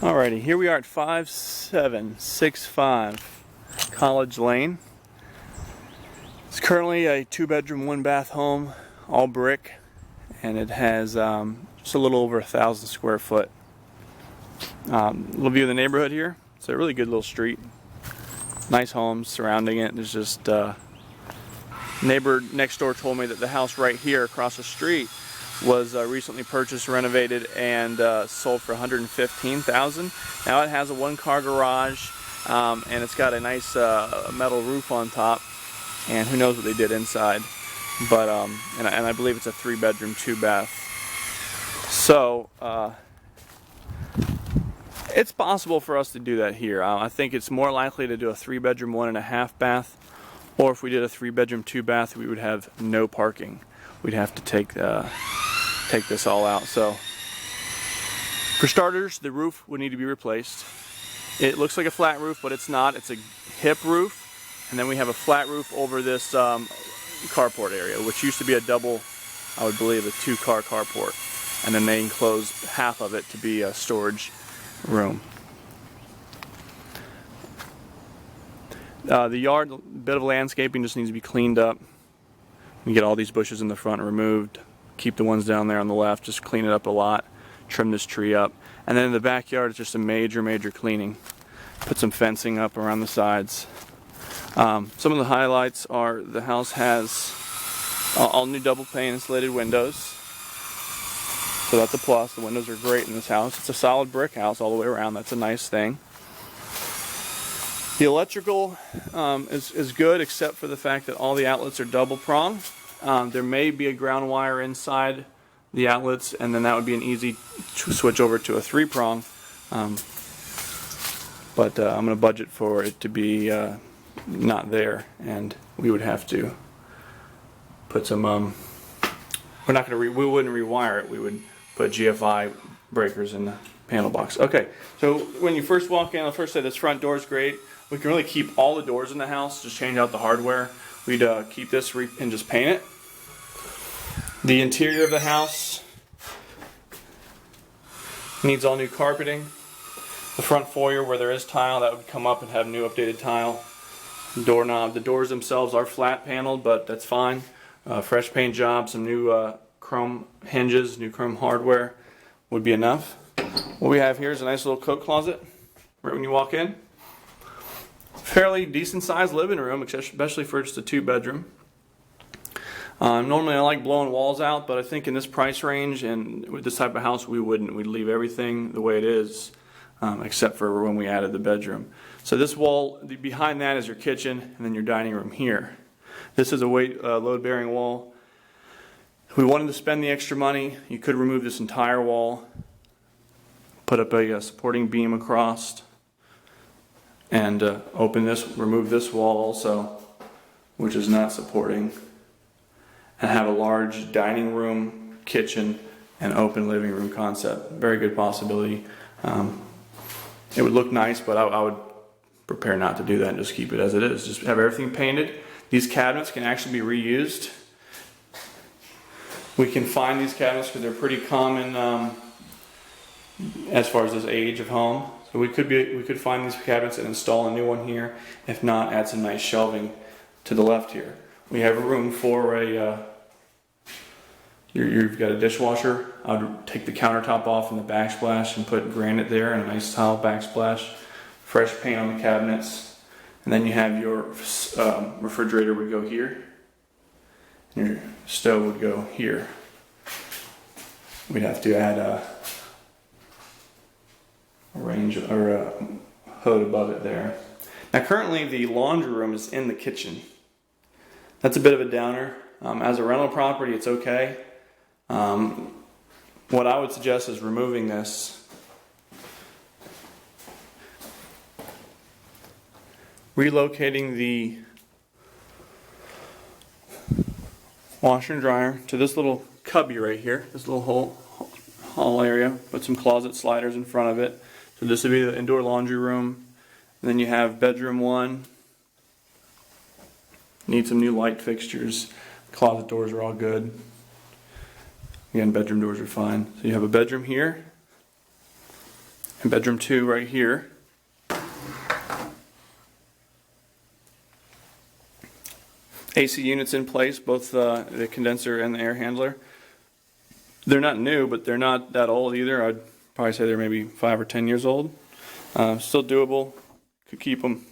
Alrighty, here we are at 5765 College Lane. It's currently a 2-bedroom, 1-bath home, all brick, and it has just a little over 1,000 square foot. Little view of the neighborhood here. It's a really good little street. Nice homes surrounding it. There's just neighbor next door told me that the house right here across the street was recently purchased, renovated, and sold for $115,000. Now it has a 1-car garage, and it's got a nice metal roof on top, and who knows what they did inside. But and I believe it's a 3-bedroom, 2-bath. So it's possible for us to do that here. I think it's more likely to do a 3-bedroom, 1.5-bath, or if we did a 3-bedroom, 2-bath, we would have no parking. We'd have to take this all out. So for starters, the roof would need to be replaced. It looks like a flat roof, but it's not. It's a hip roof, and then we have a flat roof over this carport area, which used to be a double, I would believe, a 2-car carport, and then they enclosed half of it to be a storage room. The yard, a bit of landscaping, just needs to be cleaned up. You get all these bushes in the front removed. Keep the ones down there on the left, just clean it up a lot. Trim this tree up. And then in the backyard, it's just a major cleaning. Put some fencing up around the sides. Some of the highlights are the house has all new double pane insulated windows. So that's a plus. The windows are great in this house. It's a solid brick house all the way around. That's a nice thing. The electrical is good, except for the fact that all the outlets are double prong. There may be a ground wire inside the outlets, and then that would be an easy switch over to a 3-prong. But I'm going to budget for it to be not there, and we would have to put some. We wouldn't rewire it. We would put GFI breakers in the panel box. Okay, so when you first walk in, I'll first say this front door is great. We can really keep all the doors in the house, just change out the hardware. We'd keep this and just paint it. The interior of the house needs all new carpeting. The front foyer, where there is tile, that would come up and have new updated tile. Doorknob. The doors themselves are flat paneled, but that's fine. Fresh paint job, some new chrome hinges, new chrome hardware would be enough. What we have here is a nice little coat closet right when you walk in. Fairly decent sized living room, especially for just a 2-bedroom. Normally I like blowing walls out, but I think in this price range and with this type of house we wouldn't. We'd leave everything the way it is, except for when we added the bedroom. So this wall behind that is your kitchen, and then your dining room here. This is a load bearing wall. If we wanted to spend the extra money, you could remove this entire wall, put up a supporting beam across, and remove this wall also, which is not supporting, and have a large dining room, kitchen, and open living room concept. Very good possibility. It would look nice, but I would prepare not to do that and just keep it as it is. Just have everything painted. These cabinets can actually be reused. We can find these cabinets because they're pretty common as far as this age of home. So we could find these cabinets and install a new one here. If not, add some nice shelving to the left here. We have room for you've got a dishwasher. I would take the countertop off in the backsplash and put granite there and a nice tile backsplash. Fresh paint on the cabinets. And then you have your refrigerator would go here. And your stove would go here. We'd have to add a range or a hood above it there. Now currently the laundry room is in the kitchen. That's a bit of a downer. As a rental property, it's okay. What I would suggest is removing this. Relocating the washer and dryer to this little cubby right here, this little hall area. Put some closet sliders in front of it. So this would be the indoor laundry room. And then you have bedroom 1. Need some new light fixtures. Closet doors are all good. Again, bedroom doors are fine. So you have a bedroom here. And bedroom 2 right here. AC units in place, both the condenser and the air handler. They're not new, but they're not that old either. I'd probably say they're maybe 5 or 10 years old. Still doable. Could keep them.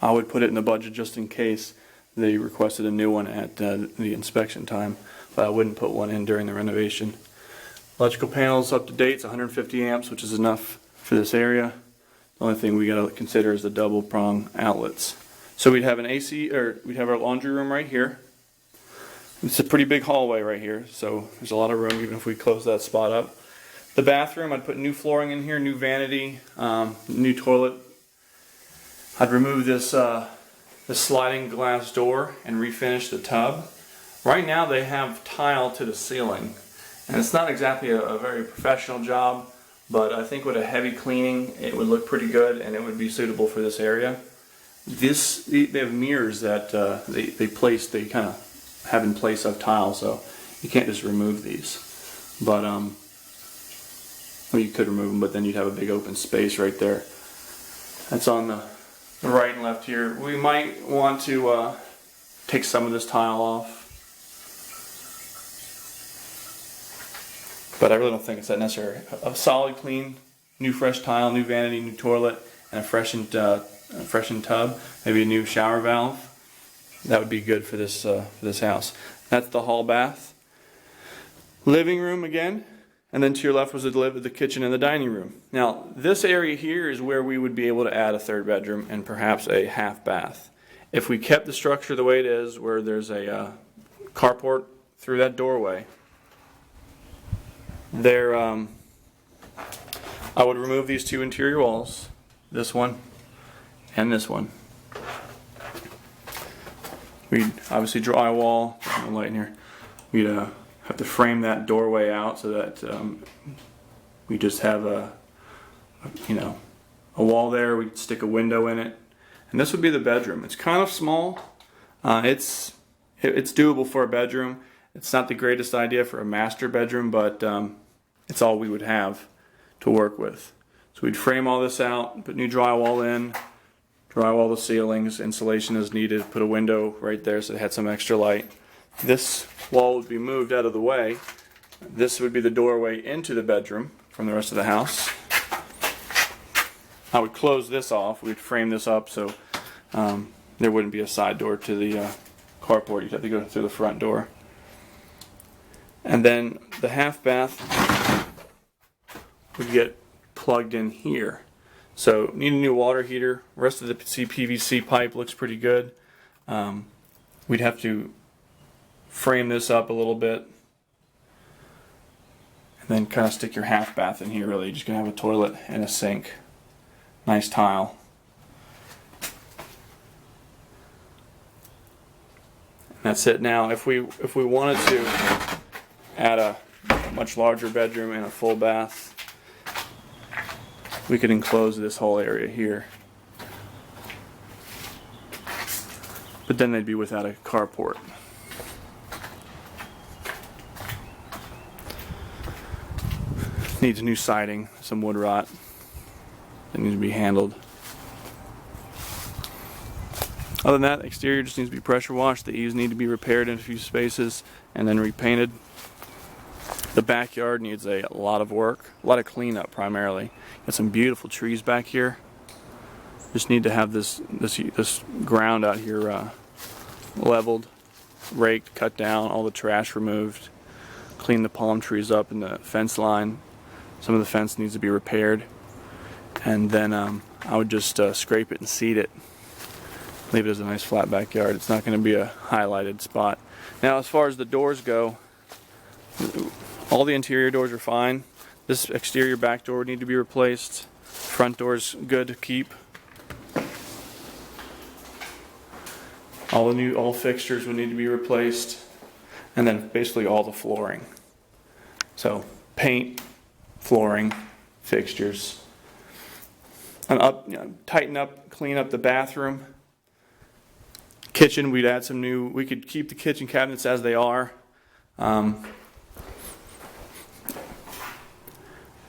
I would put it in the budget just in case they requested a new one at the inspection time, but I wouldn't put one in during the renovation. Electrical panels up to date. It's 150 amps, which is enough for this area. The only thing we got to consider is the double prong outlets. So we'd have an AC, or we'd have our laundry room right here. It's a pretty big hallway right here, so there's a lot of room even if we close that spot up. The bathroom, I'd put new flooring in here, new vanity, new toilet. I'd remove this sliding glass door and refinish the tub. Right now they have tile to the ceiling, and it's not exactly a very professional job, but I think with a heavy cleaning it would look pretty good and it would be suitable for this area. They have mirrors that they kind of have in place of tile, so you can't just remove these. But well, you could remove them, but then you'd have a big open space right there. That's on the right and left here. We might want to take some of this tile off, but I really don't think it's that necessary. A solid, clean, new fresh tile, new vanity, new toilet, and a freshened tub, maybe a new shower valve. That would be good for this house. That's the hall bath. Living room again, and then to your left was the kitchen and the dining room. Now this area here is where we would be able to add a third bedroom and perhaps a half bath. If we kept the structure the way it is, where there's a carport through that doorway, there I would remove these two interior walls, this one and this one. We'd obviously drywall, no light in here. We'd have to frame that doorway out so that we just have a wall there. We'd stick a window in it, and this would be the bedroom. It's kind of small. It's doable for a bedroom. It's not the greatest idea for a master bedroom, but it's all we would have to work with. So we'd frame all this out, put new drywall in, drywall the ceilings, insulation as needed, put a window right there so it had some extra light. This wall would be moved out of the way. This would be the doorway into the bedroom from the rest of the house. I would close this off. We'd frame this up so there wouldn't be a side door to the carport. You'd have to go through the front door. And then the half bath would get plugged in here. So need a new water heater. The rest of the PVC pipe looks pretty good. We'd have to frame this up a little bit and then kind of stick your half bath in here. Really, you're just gonna have a toilet and a sink. Nice tile. And that's it. Now if we wanted to add a much larger bedroom and a full bath, we could enclose this whole area here, but then they'd be without a carport. Needs new siding, some wood rot that needs to be handled. Other than that, the exterior just needs to be pressure washed. The eaves need to be repaired in a few spaces and then repainted. The backyard needs a lot of work, a lot of cleanup primarily. Got some beautiful trees back here. Just need to have this ground out here leveled, raked, cut down, all the trash removed, clean the palm trees up in the fence line. Some of the fence needs to be repaired, and then I would just scrape it and seed it. Leave it as a nice flat backyard. It's not going to be a highlighted spot. Now as far as the doors go, all the interior doors are fine. This exterior back door would need to be replaced. Front door's good to keep. All fixtures would need to be replaced, and then basically all the flooring. So paint, flooring, fixtures, and tighten up, clean up the bathroom. Kitchen, we'd add some new. We could keep the kitchen cabinets as they are.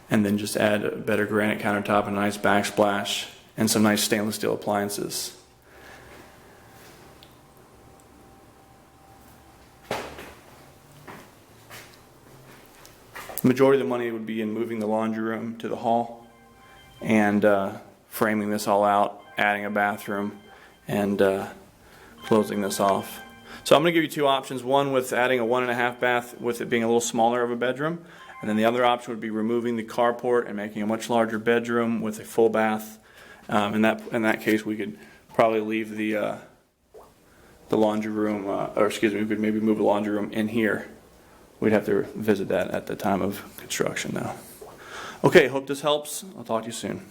and then just add a better granite countertop and a nice backsplash and some nice stainless steel appliances. The majority of the money would be in moving the laundry room to the hall and framing this all out, adding a bathroom, and closing this off. So I'm going to give you two options, one with adding a 1.5 bath with it being a little smaller of a bedroom, and then the other option would be removing the carport and making a much larger bedroom with a full bath. In that case, we could probably leave the laundry room, we could maybe move the laundry room in here. We'd have to visit that at the time of construction now. Okay, hope this helps. I'll talk to you soon.